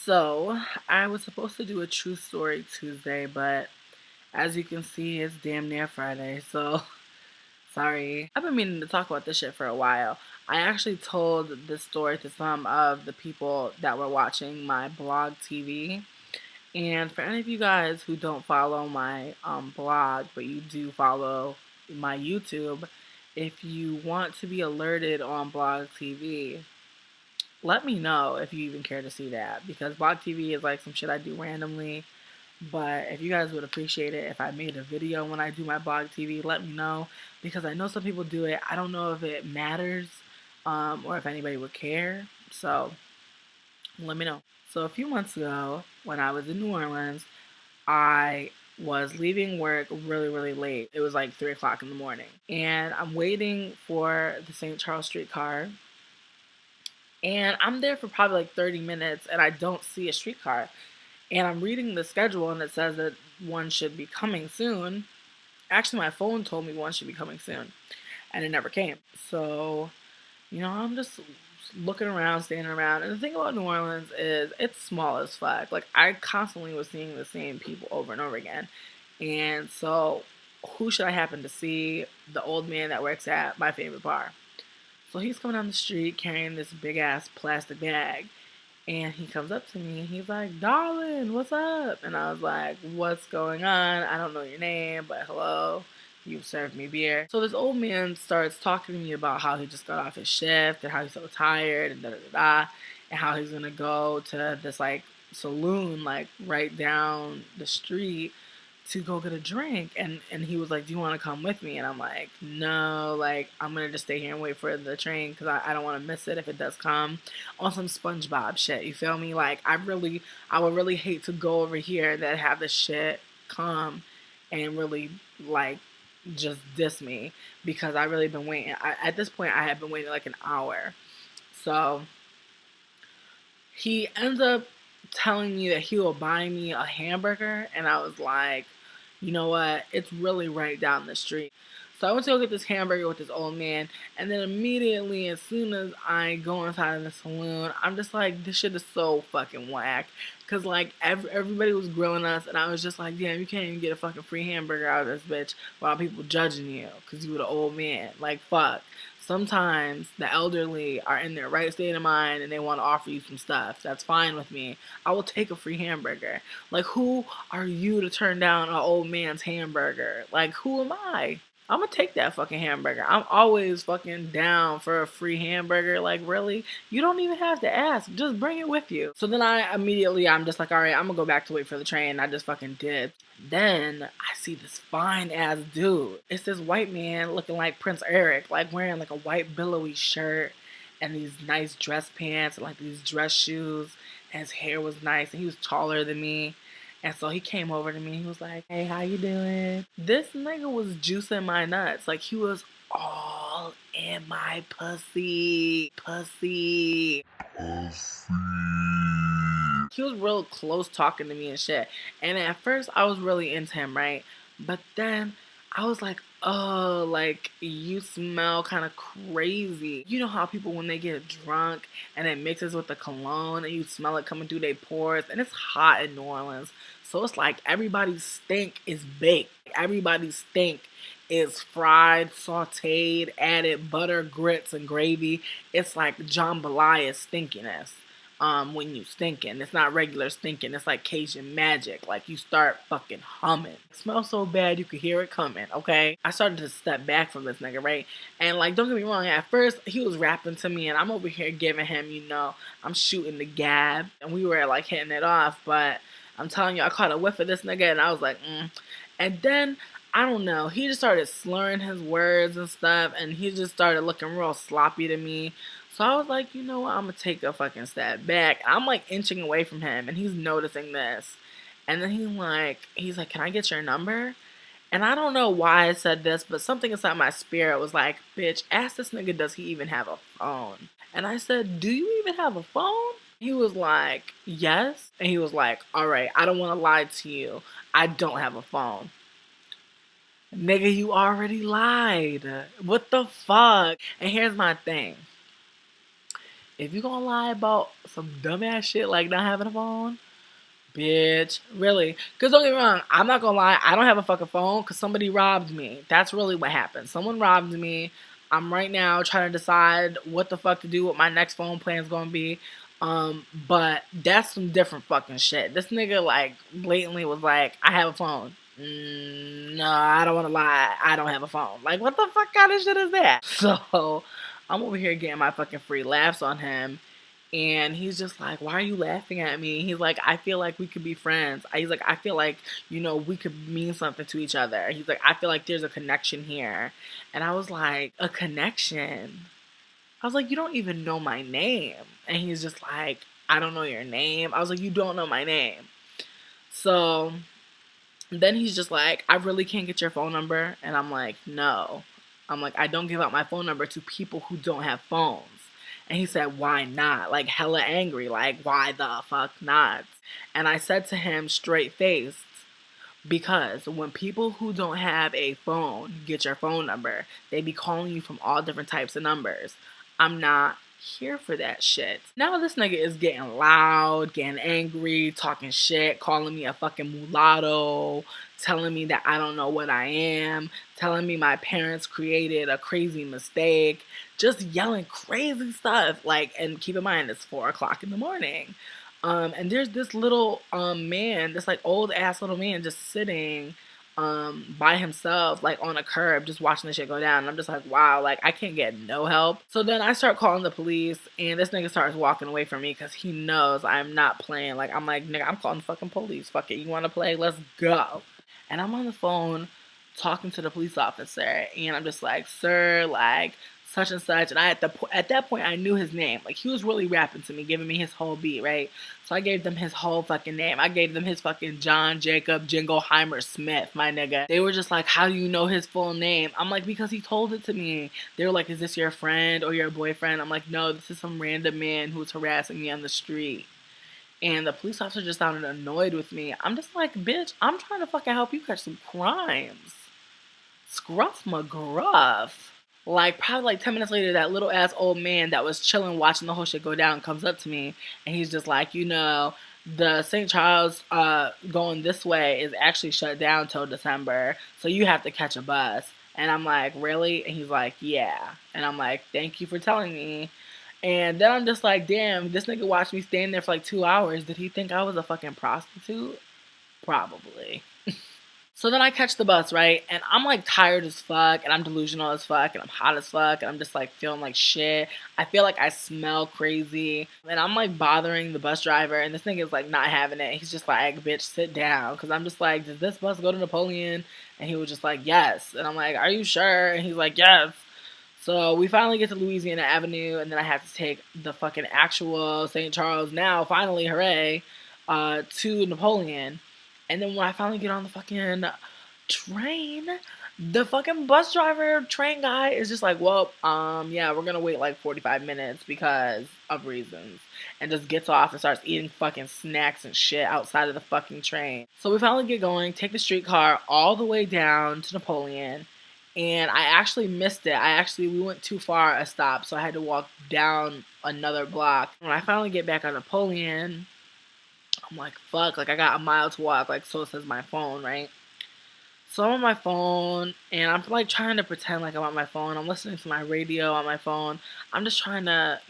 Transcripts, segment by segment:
So, I was supposed to do a true story Tuesday, but as you can see, it's damn near Friday, so sorry. I've been meaning to talk about this shit for a while. I actually told this story to some of the people that were watching my blog TV. And for any of you guys who don't follow my blog, but you do follow my YouTube, if you want to be alerted on blog TV, let me know if you even care to see that, because blog TV is like some shit I do randomly. But if you guys would appreciate it if I made a video when I do my blog TV, let me know, because I know some people do it. I don't know if it matters, or if anybody would care. So let me know. So a few months ago, when I was in New Orleans, I was leaving work really, really late. It was like 3 o'clock in the morning, and I'm waiting for the St. Charles streetcar. And I'm there for probably like 30 minutes and I don't see a streetcar. And I'm reading the schedule and it says that one should be coming soon. Actually, my phone told me one should be coming soon and it never came. So, I'm just looking around, standing around. And the thing about New Orleans is it's small as fuck. Like, I constantly was seeing the same people over and over again. And so, who should I happen to see? The old man that works at my favorite bar. So he's coming down the street carrying this big ass plastic bag. And he comes up to me and he's like, "Darling, what's up?" And I was like, "What's going on? I don't know your name, but hello. You've served me beer." So this old man starts talking to me about how he just got off his shift and how he's so tired and da da da da. And how he's gonna go to this like saloon like right down the street to go get a drink. And he was like, "Do you want to come with me?" And I'm like, "No, like I'm gonna just stay here and wait for the train because I don't want to miss it if it does come." On some SpongeBob shit, you feel me? Like I would really hate to go over here and then have the shit come and really like just diss me, because I really been waiting. At this point I had been waiting like an hour. So he ends up telling me that he will buy me a hamburger, and I was like, you know what? It's really right down the street. So I went to go get this hamburger with this old man, and then immediately, as soon as I go inside of the saloon, I'm just like, this shit is so fucking whack. Cause like everybody was grilling us, and I was just like, damn, you can't even get a fucking free hamburger out of this bitch while people judging you, cause you were the old man. Like fuck. Sometimes the elderly are in their right state of mind and they want to offer you some stuff. That's fine with me. I will take a free hamburger. Like, who are you to turn down an old man's hamburger? Like, who am I? I'm gonna take that fucking hamburger. I'm always fucking down for a free hamburger. Like, really? You don't even have to ask. Just bring it with you. So then I'm just like, all right, I'm gonna go back to wait for the train. I just fucking did. Then I see this fine ass dude. It's this white man looking like Prince Eric, like wearing like a white billowy shirt and these nice dress pants and like these dress shoes. And his hair was nice and he was taller than me. And so he came over to me. He was like, "Hey, how you doing?" This nigga was juicing my nuts. Like he was all in my pussy. Pussy. He was real close talking to me and shit. And at first I was really into him, right? But then I was like, oh, like you smell kind of crazy. You know how people when they get drunk and it mixes with the cologne and you smell it coming through their pores, and it's hot in New Orleans. So it's like everybody's stink is baked. Everybody's stink is fried, sauteed, added butter, grits, and gravy. It's like jambalaya stinkiness. When you stinking. It's not regular stinking. It's like Cajun magic. Like you start fucking humming. It smells so bad you could hear it coming, okay? I started to step back from this nigga, right? And like, don't get me wrong, at first he was rapping to me and I'm over here giving him, I'm shooting the gab. And we were like hitting it off, but I'm telling you, I caught a whiff of this nigga and I was like, And then I don't know. He just started slurring his words and stuff, and he just started looking real sloppy to me. So I was like, you know what? I'm gonna take a fucking step back. I'm like inching away from him, and he's noticing this. And then he's like, "Can I get your number?" And I don't know why I said this, but something inside my spirit was like, "Bitch, ask this nigga, does he even have a phone?" And I said, "Do you even have a phone?" He was like, "Yes." And he was like, "All right, I don't want to lie to you. I don't have a phone." Nigga, you already lied. What the fuck? And here's my thing. if you gonna lie about some dumbass shit like not having a phone, bitch, really? Because don't get me wrong, I'm not gonna lie, I don't have a fucking phone because somebody robbed me. That's really what happened. Someone robbed me. I'm right now trying to decide what the fuck to do, what my next phone plan is gonna be. But that's some different fucking shit. This nigga like blatantly was like, I have a phone. No, I don't want to lie. I don't have a phone. Like, what the fuck kind of shit is that? So, I'm over here getting my fucking free laughs on him. And he's just like, why are you laughing at me? He's like, I feel like we could be friends. He's like, I feel like, we could mean something to each other. He's like, I feel like there's a connection here. And I was like, a connection? I was like, you don't even know my name. And he's just like, I don't know your name. I was like, you don't know my name. So then he's just like, I really can't get your phone number. And I'm like, no. I'm like, I don't give out my phone number to people who don't have phones. And he said, why not? Like, hella angry. Like, why the fuck not? And I said to him straight faced, because when people who don't have a phone get your phone number, they be calling you from all different types of numbers. I'm not here for that shit. Now this nigga is getting loud, getting angry, talking shit, calling me a fucking mulatto, telling me that I don't know what I am, telling me my parents created a crazy mistake, just yelling crazy stuff. Like, and keep in mind, it's 4 o'clock in the morning. And there's this little man, this like old ass little man just sitting by himself, like on a curb, just watching the shit go down. And I'm just like, wow, like I can't get no help. So then I start calling the police, and this nigga starts walking away from me because he knows I'm not playing. Like, I'm like, nigga, I'm calling the fucking police. Fuck it, you want to play? Let's go. And I'm on the phone talking to the police officer, and I'm just like, sir, like such and such. And at that point I knew his name. Like, he was really rapping to me, giving me his whole beat, right? So I gave them his whole fucking name. I gave them his fucking John Jacob Jingleheimer Smith, my nigga. They were just like, how do you know his full name? I'm like, because he told it to me. They were like, is this your friend or your boyfriend? I'm like, no, this is some random man who's harassing me on the street. And the police officer just sounded annoyed with me. I'm just like, bitch, I'm trying to fucking help you catch some crimes. Scruff McGruff. Like, probably like 10 minutes later, that little ass old man that was chilling watching the whole shit go down comes up to me, and he's just like, the St. Charles going this way is actually shut down till December, so you have to catch a bus. And I'm like, really? And he's like, yeah. And I'm like, thank you for telling me. And then I'm just like, damn, this nigga watched me stand there for like 2 hours. Did he think I was a fucking prostitute? Probably. So then I catch the bus, right? And I'm like tired as fuck, and I'm delusional as fuck, and I'm hot as fuck, and I'm just like feeling like shit. I feel like I smell crazy. And I'm like bothering the bus driver, and this nigga is like not having it. He's just like, bitch, sit down. Because I'm just like, does this bus go to Napoleon? And he was just like, yes. And I'm like, are you sure? And he's like, yes. So we finally get to Louisiana Avenue, and then I have to take the fucking actual St. Charles now, finally, hooray, to Napoleon. And then when I finally get on the fucking train, the fucking bus driver, train guy is just like, well, yeah, we're gonna wait like 45 minutes because of reasons. And just gets off and starts eating fucking snacks and shit outside of the fucking train. So we finally get going, take the streetcar all the way down to Napoleon. And I actually missed it. We went too far a stop, so I had to walk down another block. When I finally get back on Napoleon, I'm like, fuck, like I got a mile to walk, like so says my phone, right? So I'm on my phone, and I'm like trying to pretend like I'm on my phone. I'm listening to my radio on my phone. I'm just trying to,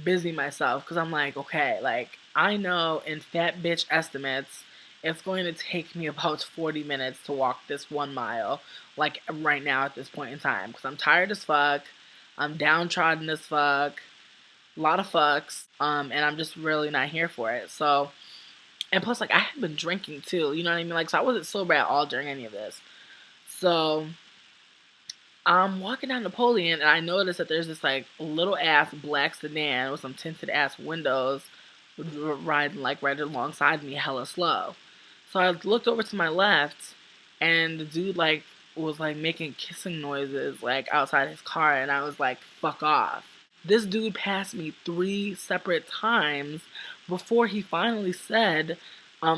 busy myself, because I'm like, okay, like I know in fat bitch estimates, it's going to take me about 40 minutes to walk this 1 mile, like right now at this point in time, because I'm tired as fuck, I'm downtrodden as fuck, a lot of fucks, and I'm just really not here for it. So, and plus, like, I had been drinking too, you know what I mean? Like, so I wasn't sober at all during any of this. So, I'm walking down Napoleon, and I noticed that there's this, like, little ass black sedan with some tinted ass windows riding, like, right alongside me, hella slow. So I looked over to my left, and the dude, like, was, like, making kissing noises, like, outside his car, and I was like, fuck off. This dude passed me 3 separate times before he finally said,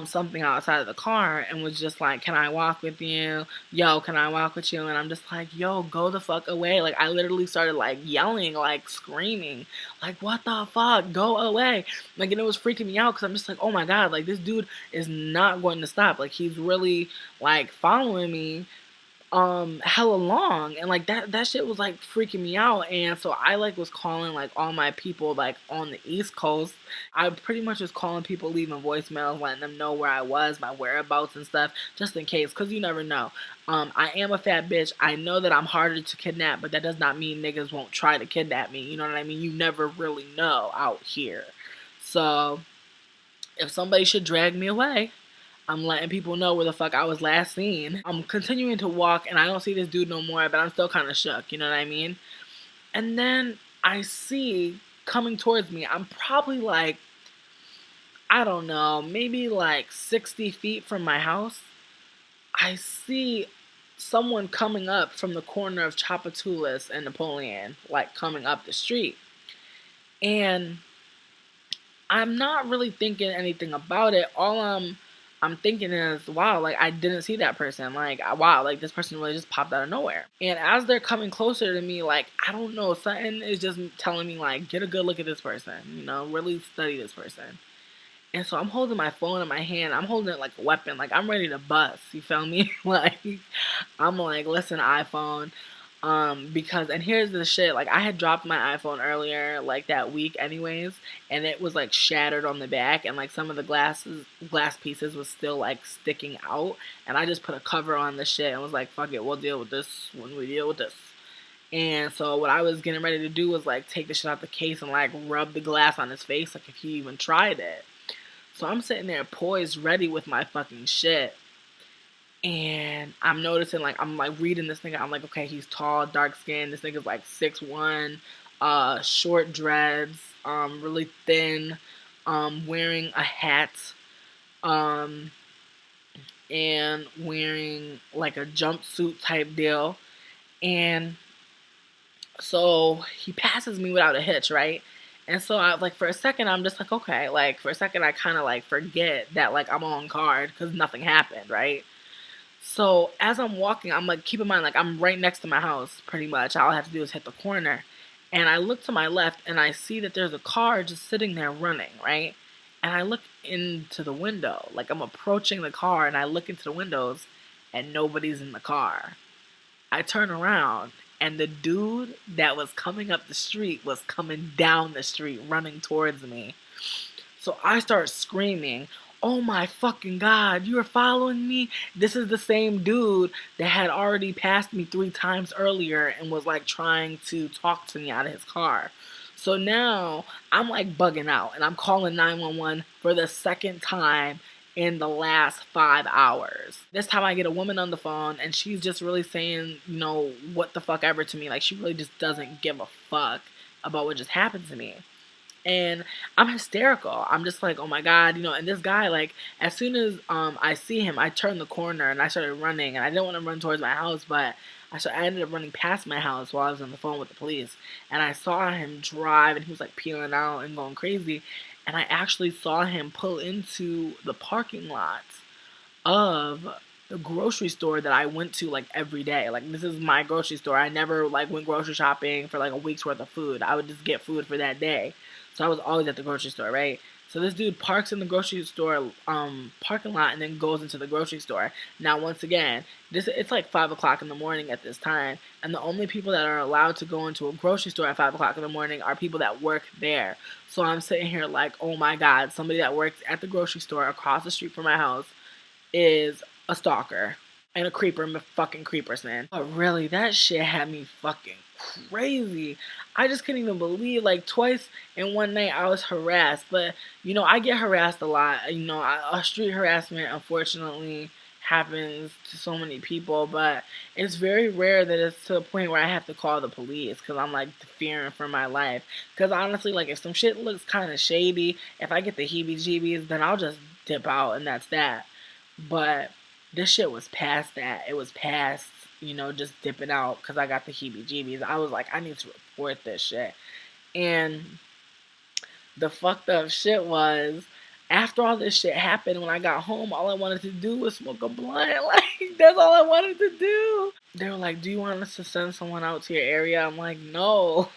something outside of the car and was just like, "Can I walk with you? Yo, can I walk with you?" And I'm just like, "Yo, go the fuck away!" Like I literally started like yelling, like screaming, like, "What the fuck? Go away!" Like, and it was freaking me out because I'm just like, "Oh my god!" Like this dude is not going to stop. Like he's really like following me hella long, and like that shit was like freaking me out. And so I like was calling like all my people like on the East Coast. I pretty much was calling people, leaving voicemails, letting them know where I was, my whereabouts and stuff, just in case, because you never know. I am a fat bitch. I know that I'm harder to kidnap, but that does not mean niggas won't try to kidnap me. You know what I mean? You never really know out here. So if somebody should drag me away, I'm letting people know where the fuck I was last seen. I'm continuing to walk and I don't see this dude no more, but I'm still kind of shook, you know what I mean? And then I see coming towards me, I'm probably like, I don't know, maybe like 60 feet from my house. I see someone coming up from the corner of Chapatulas and Napoleon, like coming up the street. And I'm not really thinking anything about it. All I'm thinking is, wow, like I didn't see that person. Like wow, like this person really just popped out of nowhere. And as they're coming closer to me, like I don't know, something is just telling me like get a good look at this person, you know, really study this person. And so I'm holding my phone in my hand. I'm holding it like a weapon. Like I'm ready to bust. You feel me? Like I'm like, listen, iPhone. Because and here's the shit. Like I had dropped my iPhone earlier, like that week, anyways, and it was like shattered on the back, and like some of the glass pieces was still like sticking out. And I just put a cover on the shit and was like, fuck it, we'll deal with this when we deal with this. And so what I was getting ready to do was like take the shit out the case and like rub the glass on his face, like if he even tried it. So I'm sitting there poised, ready with my fucking shit. And I'm noticing, like, I'm like reading this nigga. I'm like, okay, he's tall, dark skinned. This nigga's like 6'1", short dreads, really thin, wearing a hat, um, and wearing like a jumpsuit type deal. And so he passes me without a hitch, right? And so I like for a second I'm just like, okay, like for a second I kind of like forget that like I'm on guard because nothing happened, right? So as I'm walking, I'm like, keep in mind, like I'm right next to my house, pretty much. All I have to do is hit the corner, and I look to my left and I see that there's a car just sitting there running, right? And I look into the window, like I'm approaching the car, and I look into the windows, and nobody's in the car. I turn around and the dude that was coming up the street was coming down the street running towards me. So I start screaming, "Oh my fucking god, you're following me?" This is the same dude that had already passed me 3 times earlier and was like trying to talk to me out of his car. So now I'm like bugging out and I'm calling 911 for the second time in the last 5 hours. This time I get a woman on the phone and she's just really saying, you know, what the fuck ever to me. Like she really just doesn't give a fuck about what just happened to me. And I'm hysterical. I'm just like, oh my god, you know. And this guy, like, as soon as I see him, I turn the corner and I started running. And I didn't want to run towards my house, but I ended up running past my house while I was on the phone with the police. And I saw him drive, and he was like peeling out and going crazy. And I actually saw him pull into the parking lot of the grocery store that I went to like every day. Like this is my grocery store. I never like went grocery shopping for like a week's worth of food. I would just get food for that day. So I was always at the grocery store, right? So this dude parks in the grocery store parking lot and then goes into the grocery store. Now once again, it's like 5 o'clock in the morning at this time, and the only people that are allowed to go into a grocery store at 5 o'clock in the morning are people that work there. So I'm sitting here like, oh my god, somebody that works at the grocery store across the street from my house is a stalker and a creeper, fucking creepers, man. But really, that shit had me fucking crazy. I just couldn't even believe, like, twice in one night I was harassed. But, you know, I get harassed a lot. You know, street harassment, unfortunately, happens to so many people. But it's very rare that it's to the point where I have to call the police because I'm, like, fearing for my life. Because, honestly, like, if some shit looks kind of shady, if I get the heebie-jeebies, then I'll just dip out and that's that. But this shit was past that. It was past, you know, just dipping out because I got the heebie-jeebies. I was like, I need to report this shit. And the fucked up shit was, After all this shit happened, when I got home, all I wanted to do was smoke a blunt. Like, that's all I wanted to do. They were like, do you want us to send someone out to your area? I'm like, no.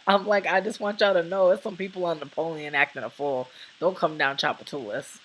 I'm like, I just want y'all to know it's some people on Napoleon acting a fool. Don't come down Chapatulas.